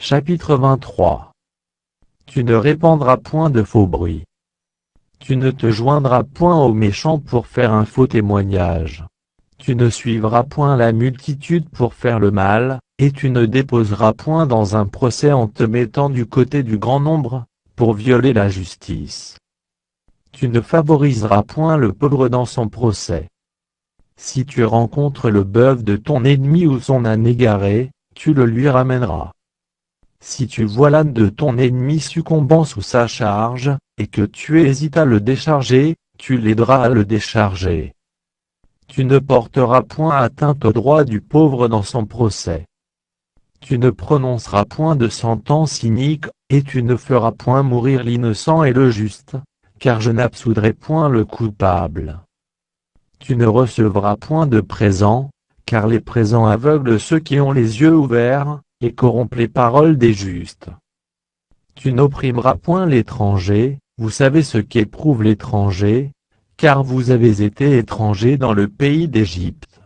Chapitre 23. Tu ne répandras point de faux bruits. Tu ne te joindras point aux méchants pour faire un faux témoignage. Tu ne suivras point la multitude pour faire le mal, et tu ne déposeras point dans un procès en te mettant du côté du grand nombre, pour violer la justice. Tu ne favoriseras point le pauvre dans son procès. Si tu rencontres le bœuf de ton ennemi ou son âne égaré, tu le lui ramèneras. Si tu vois l'âne de ton ennemi succombant sous sa charge, et que tu hésites à le décharger, tu l'aideras à le décharger. Tu ne porteras point atteinte au droit du pauvre dans son procès. Tu ne prononceras point de sentence inique, et tu ne feras point mourir l'innocent et le juste, car je n'absoudrai point le coupable. Tu ne recevras point de présents, car les présents aveuglent ceux qui ont les yeux ouverts, et corrompent les paroles des justes. Tu n'opprimeras point l'étranger, vous savez ce qu'éprouve l'étranger, car vous avez été étrangers dans le pays d'Égypte.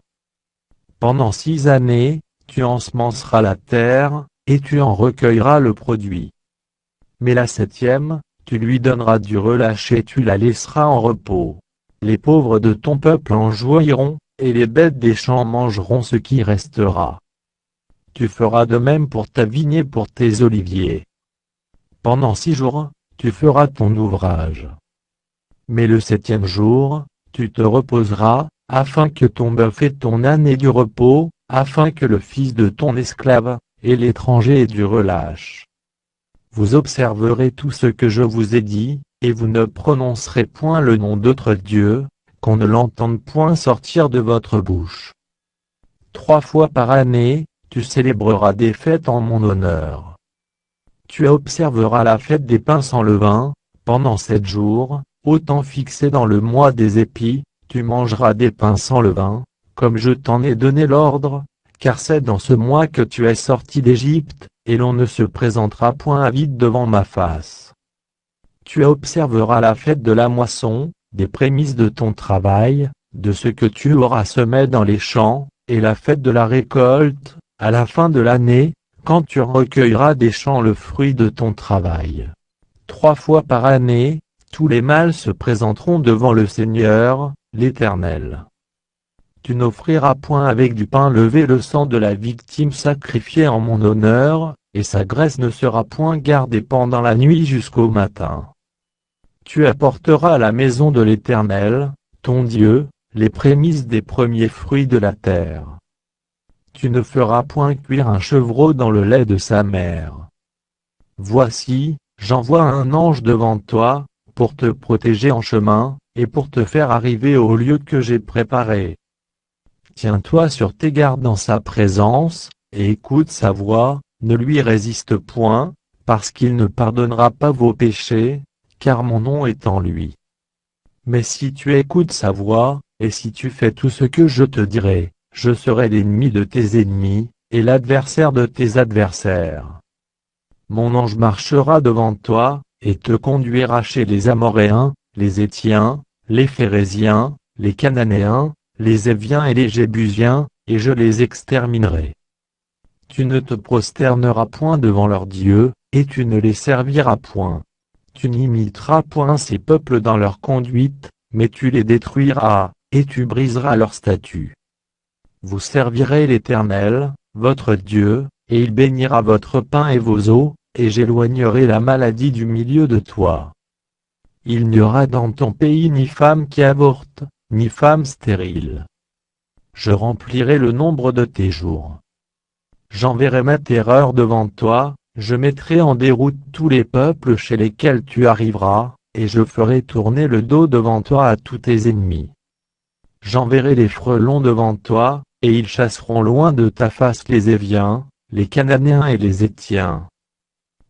Pendant 6 années, tu ensemenceras la terre, et tu en recueilleras le produit. Mais la 7e, tu lui donneras du relâche et tu la laisseras en repos. Les pauvres de ton peuple en jouiront, et les bêtes des champs mangeront ce qui restera. Tu feras de même pour ta vigne et pour tes oliviers. Pendant 6 jours, tu feras ton ouvrage. Mais le 7e jour, tu te reposeras, afin que ton bœuf et ton âne aient du repos, afin que le fils de ton esclave, et l'étranger aient du relâche. Vous observerez tout ce que je vous ai dit, et vous ne prononcerez point le nom d'autre Dieu, qu'on ne l'entende point sortir de votre bouche. 3 fois par année, tu célébreras des fêtes en mon honneur. Tu observeras la fête des pains sans levain, pendant 7 jours, au temps fixé dans le mois des épis, tu mangeras des pains sans levain, comme je t'en ai donné l'ordre, car c'est dans ce mois que tu es sorti d'Égypte, et l'on ne se présentera point à vide devant ma face. Tu observeras la fête de la moisson, des prémices de ton travail, de ce que tu auras semé dans les champs, et la fête de la récolte, à la fin de l'année, quand tu recueilleras des champs le fruit de ton travail. 3 fois par année, tous les mâles se présenteront devant le Seigneur, l'Éternel. Tu n'offriras point avec du pain levé le sang de la victime sacrifiée en mon honneur, et sa graisse ne sera point gardée pendant la nuit jusqu'au matin. Tu apporteras à la maison de l'Éternel, ton Dieu, les prémices des premiers fruits de la terre. Tu ne feras point cuire un chevreau dans le lait de sa mère. Voici, j'envoie un ange devant toi, pour te protéger en chemin, et pour te faire arriver au lieu que j'ai préparé. Tiens-toi sur tes gardes dans sa présence, et écoute sa voix, ne lui résiste point, parce qu'il ne pardonnera pas vos péchés, car mon nom est en lui. Mais si tu écoutes sa voix, et si tu fais tout ce que je te dirai, je serai l'ennemi de tes ennemis, et l'adversaire de tes adversaires. Mon ange marchera devant toi, et te conduira chez les Amoréens, les Héthiens, les Phéréziens, les Cananéens, les Éviens et les Jébusiens, et je les exterminerai. Tu ne te prosterneras point devant leurs dieux, et tu ne les serviras point. Tu n'imiteras point ces peuples dans leur conduite, mais tu les détruiras, et tu briseras leurs statuts. Vous servirez l'Éternel, votre Dieu, et il bénira votre pain et vos eaux, et j'éloignerai la maladie du milieu de toi. Il n'y aura dans ton pays ni femme qui avorte, ni femme stérile. Je remplirai le nombre de tes jours. J'enverrai ma terreur devant toi, je mettrai en déroute tous les peuples chez lesquels tu arriveras, et je ferai tourner le dos devant toi à tous tes ennemis. J'enverrai les frelons devant toi, et ils chasseront loin de ta face les Éviens, les Cananéens et les Héthiens.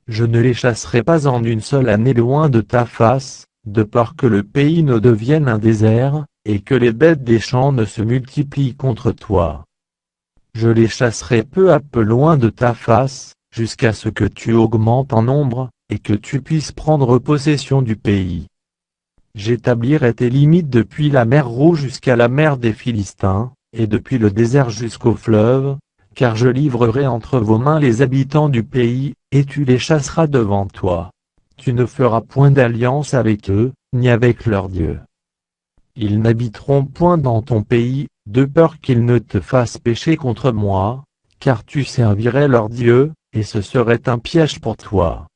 Je ne les chasserai pas en une seule année loin de ta face, de peur que le pays ne devienne un désert, et que les bêtes des champs ne se multiplient contre toi. Je les chasserai peu à peu loin de ta face, jusqu'à ce que tu augmentes en nombre, et que tu puisses prendre possession du pays. J'établirai tes limites depuis la mer Rouge jusqu'à la mer des Philistins, et depuis le désert jusqu'au fleuve, car je livrerai entre vos mains les habitants du pays, et tu les chasseras devant toi. Tu ne feras point d'alliance avec eux, ni avec leurs dieux. Ils n'habiteront point dans ton pays, de peur qu'ils ne te fassent pécher contre moi, car tu servirais leurs dieux, et ce serait un piège pour toi.